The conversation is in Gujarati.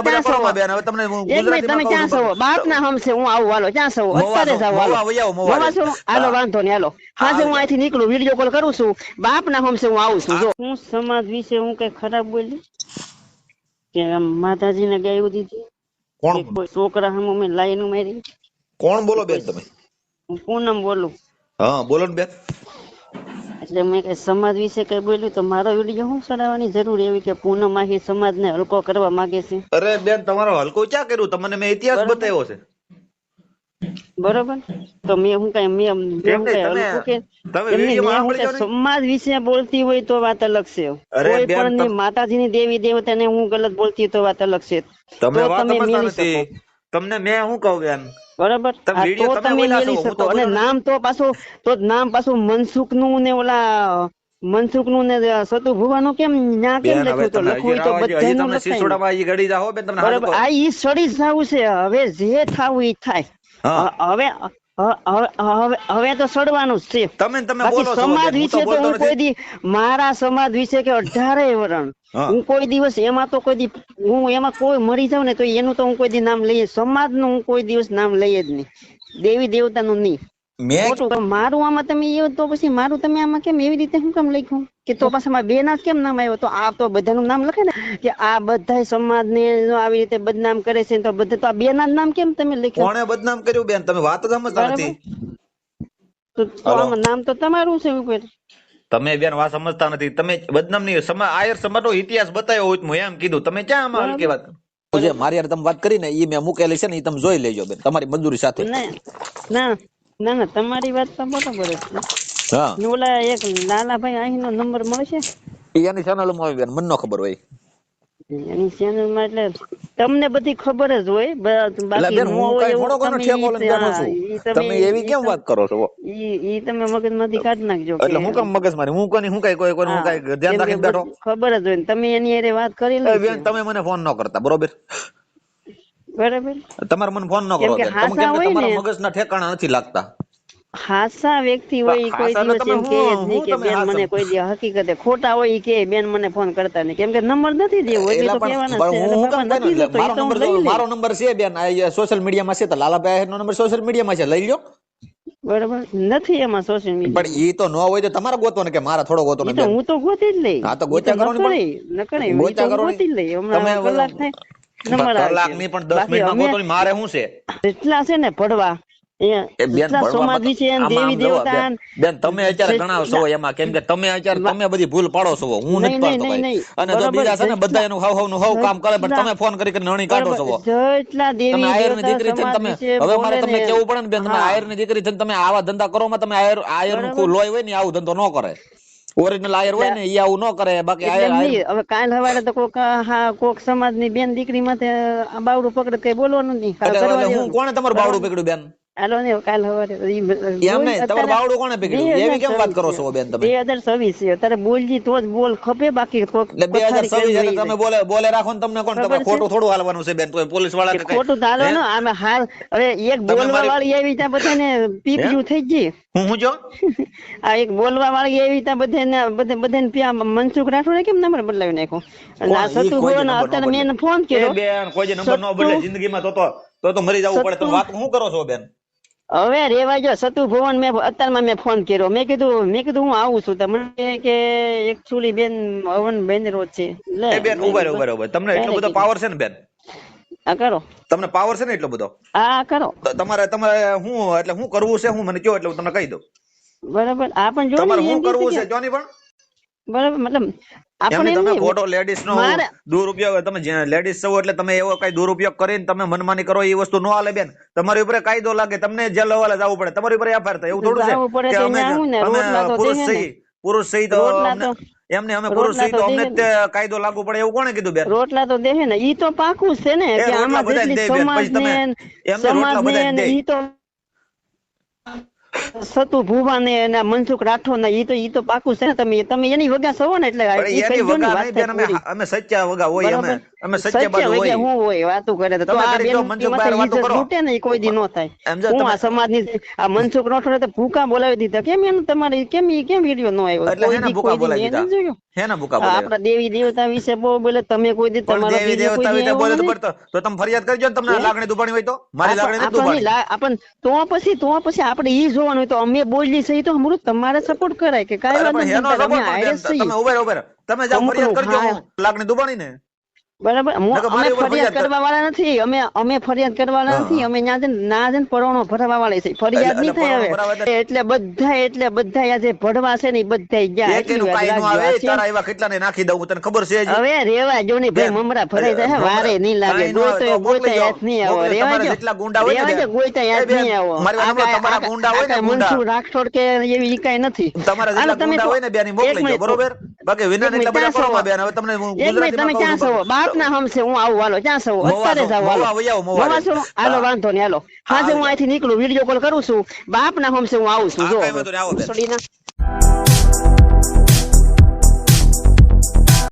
મિનિટ એટલા બધા ક્યાં કરો છો બેન. હવે તમને હું એક મિનિટ તમે ક્યાં છો બાપ ના હમસે હું આવું હાલો ક્યાં છો અત્યારે જાવ હાલો મોવા વઈ આવો, મોવા મોવા છો હાલો વાંધો નહીં હાલો હાજે હું અહીંથી નીકળું વિડીયો કોલ કરું છું બાપ ના હમસે હું આવું છું જો હું સમાજ વિશે હું કઈ ખરાબ બોલી કે માતાજી ને ગાયું દીધી કોણ કે કોઈ છોકરા હમ મેં લાઈન મારી કોણ બોલો બેન તમે? હું પૂનમ બોલું હા બોલો ને બેન. એટલે મેં કઈ સમાજ વિશે કઈ બોલ્યું તો મારો વિડીયો શું ચડાવવાની જરૂર એવી કે પૂનમ આખી સમાજ ને હલકો કરવા માંગે છે અરે બેન તમારો હલકો ક્યાં કર્યું? તમને મેં ઇતિહાસ બરોબર બતાવ્યો છે. બરોબર તો મેં હું કઈ મેં હું કઈ હલકું કે એમને મેં હું કઈ સમાજ વિશે બોલતી હોય તો વાત અલગ છે કોઈ પણ ની માતાજીની દેવી દેવતા ને હું ગલત બોલતી તો વાત અલગ છે તો તમે મેલી શકો તમને મેં શું કહું બેન બરોબર તો તમે મેલી શકો અને નામ તો પાછું મનસુખ નું ને ઓલા મનસુખ નું ને સતુ ભુવાનું કેમ ન્યા કેમ લખ્યું તો લખવું તો બધાનું લખાય બરોબર આ ઈ સડી થવું છે હવે જે થાવું ઈ થાય હવે હવે તો સડવાનું જ છે બાકી સમાજ વિશે તો હું કોઈ દી મારા સમાજ વિશે કે 18 વરણ હું કોઈ દિવસ એમાં તો કોઈ દી હું એમાં કોઈ મરી જાઉં ને તો એનું તો હું કોઈ દી નામ લઈએ સમાજ નું હું કોઈ દિવસ નામ લઈએ જ નહીં દેવી દેવતા નું નહીં મારું આમાં તમે એવું તો પછી મારું તમે આમાં કેમ એવી રીતે શું કામ લખ્યું કે તો પાછા બે ના કેમ નામ આવ્યો તો આ તો બધાનું નામ લખે ને કે આ બધા સમાજ ને આવી રીતે બદનામ કરે છે તો બધા તો આ બે ના નામ કેમ તમે લખ્યું કોણે બદનામ કર્યું બેન? તમે વાત જ સમજતા નથી તો આમાં નામ તો તમારું છે ઉપર તમે બેન વાત સમજતા નથી તમે બદનામ ની આયર સમાજ નો ઇતિહાસ બતાવ્યો હોય હું એમ કીધું તમે ક્યાં આમાં હલકી વાત જે મારી યાર તમે વાત કરી ને એ મેં મૂકેલી છે ને એ તમે જોઈ લેજો બેન તમારી મંજૂરી સાથે ના ના તમારી વાત તો બરોબર જ છે હા ઓલા એક લાલાભાઈ અહીંનો નંબર મળશે એની ચેનલ માં આવી બેન મને ન ખબર હોય એની ચેનલ માં એટલે તમને બધી ખબર જ હોય બાકી તમે એવી કેમ વાત કરો છો ઈ તમે મગજ માંથી કાઢી નાખજો એટલે હું કેમ મગજ મારી હું કોની હું કઈ કોઈ હું કઈ ધ્યાન રાખીને બેઠો ખબર જ હોય ને તમે એની હારે વાત કરી લો બેન તમે મને ફોન ન કરતા બરોબર તમારે મને ફોન ન કરો બેન તમે કેમ કે તમારા મગજ ના ઠેકાણા નથી લાગતા હાસા વ્યક્તિ હોય કોઈ દિવસ એમ કે જ નહીં કે બેન મને કોઈ દી હકીકતે ખોટા હોય કે બેન મને ફોન કરતા નહીં કેમ કે નંબર નથી દેવો એટલે તો કહેવાના છે મારો નંબર છે બેન સોશિયલ મીડિયા માં છે તો લાલાભાઈ નો નંબર સોશિયલ મીડિયા માં છે લઈ લો બરાબર નથી એમાં સોશિયલ મીડિયા પણ ઈ તો ન હોય તો તમારે ગોતવાનો કે મારા થોડો ગોતવાનો બેન હું તો ગોતી જ લઈ હા તો ગોત્યા કરો ને નકળે ગોત્યા કરો ગોતી જ લઈ હમણાં કલાક થાય કલાક ની પણ 10 મિનિટ માં ગોતો મારે શું છે એટલા છે ને પડવા બેન તમે અત્યારે ઘણા છો એમાં કેમ કે તમે અત્યારે તમે બધી ભૂલ પાડો છો હું નથી પાડતો અને જો બીજા છે ને બધા એનું હાવ કામ કરે પણ તમે ફોન કરી નણી કાઢો છો તમે આયર ની દીકરી છે તમે હવે મારે તમને કેવું પડે ને બેન તમે આયર ની દીકરી છે તમે આવા ધંધા કરો માં તમે આયર નું લોહી હોય ને આવું ધંધો ન કરે ઓરિજિનલ આયર હોય ને એ આવું ન કરે બાકી હવે કાલ હવારે તો કોક સમાજ ની બેન દીકરી માથે બાવડું પકડે કઈ બોલવાનું નહીં હું કોને તમારું બાવડું પકડ્યું બેન હાલો ને કાલ હવારે એમ નહીં તમારું બાવડું કોણે પકડ્યું એવી કેમ વાત કરો છો બેન તમે 2026 છે તારે બોલજી તો જ બોલ ખપે બાકી એટલે 2026 તમે બોલે રાખો ને તમને કોણ તમે ખોટું થોડું હાલવાનું છે બેન તો પોલીસ વાળા કે ખોટું હાલવાનું આમે હાલ હવે એક બોલવા વાળી આવી ત્યાં બધાને પીપજુ થઈ ગઈ હું જો આ એક બોલવા વાળી આવી ત્યાં બધાને મનસુખ રાઠોડે કેમ નંબર બદલાવી નાખ્યો અને આ સતુ ભુવન અત્યારે મેં ફોન કર્યો બેન કોઈ નંબર ન બદલે જિંદગીમાં તો મરી જવું પડે તમે વાત શું કરો છો બેન હવે રેવા જો સતુ ભુવન મેં અત્યારમાં મેં ફોન કર્યો મેં કીધું હું આવું છું તમને કે એકચ્યુઅલી બેન હવન બેન રોજ છે લે બેન ઉભા તમને એટલો બધો પાવર છે ને બેન આ કરો તમને પાવર છે ને એટલો બધો આ કરો તમારે હું એટલે શું કરવું છે હું મને કહો એટલે હું તમને કહી દઉં બરાબર આ પણ જો તમારે શું કરવું છે જોની પણ બરાબર મતલબ તમે ખોટો લેડીઝ નો દુરુપયોગ તમે લેડીઝ છો એટલે તમે એવો કઈ દુરુપયોગ કરીને તમે મનમાની કરો એ વસ્તુ ન હાલે બેન તમારી ઉપર કાયદો લાગે તમને જેલ હવાલે જવું પડે તમારી ઉપર એફઆઈઆર થાય એવું થોડું છે કે અમે પુરુષ સહી તો એમને અમે પુરુષ સહી તો અમને કાયદો લાગુ પડે એવું કોણે કીધું બેન રોટલા તો દેહે ને ઈ તો પાકું છે ને કે આમાં જેટલી સમાજ ને ઈ તો સતુ ભુવા ને મનસુખ રાઠોડ ને ઈ તો પાકું છે ને તમે એની વગા છો ને એટલે અમે સચ્ચા વગા હોય અમે સત્ય બાજુ હોય હું હોય વાતો કરે તો આ બેન ને કોઈ દી નો થાય હું આ સમાજની આ મનસુખ રાઠોડે તો ભૂકા બોલાવી દીધા કેમ એનું તમારે કેમ વિડીયો નો આવ્યો આપડા દેવી દેવતા વિશે બહુ બોલે તમે કોઈ દી તમારા દેવી દેવતા વિશે બોલે તો તમે ફરિયાદ કરજો ને તમને લાગણી દુબાણી હોય તો મારી લાગણી નથી દુબાણી આપણ તો પછી આપણે ઈ જોવાનું હોય તો અમે બોલી છે તો અમૃત તમારે સપોર્ટ કરાય કે કાઈ વાત નથી તમે ઉભા તમે જાવ ફરિયાદ કરજો લાગણી દુબાણી ને બરાબર અમે ફરિયાદ કરવા વાળા નથી અમે ફરિયાદ કરવા વાળા નથી અમે ના જઈને પરોણો ભરવા વાળા છે ફરિયાદ નહીં થાય હવે એટલે બધા જે ભડવા છે ને બધા ગયા કેટલાને નાખી દઉં તને ખબર છે હવે રેવા જો ને ભાઈ મમરા ભરાઈ જાય વારે નહીં લાગે ગોતા યાદ નહીં આવો રેવા જો એટલા ગુંડા હોય ને ગોતા યાદ નહીં આવો તમારા ગુંડા હોય ને મનસુખ રાઠોડ કે એવી કઈ નથી તમારા જેટલા ગુંડા હોય ને બેની મોકલી દો બરોબર બાકી વિના એટલા બધા કરો બેન હવે તમને ગુજરાતીમાં તમે ક્યાં છો બાપ ના હમસે હું આવું હાલો ક્યાં છો અત્યારે જાવ હાલો હાલો વાંધો નહીં હાલો હાજે હું અહીંથી નીકળું વિડીયો કોલ કરું છું બાપ ના હમસે હું આવું છું જો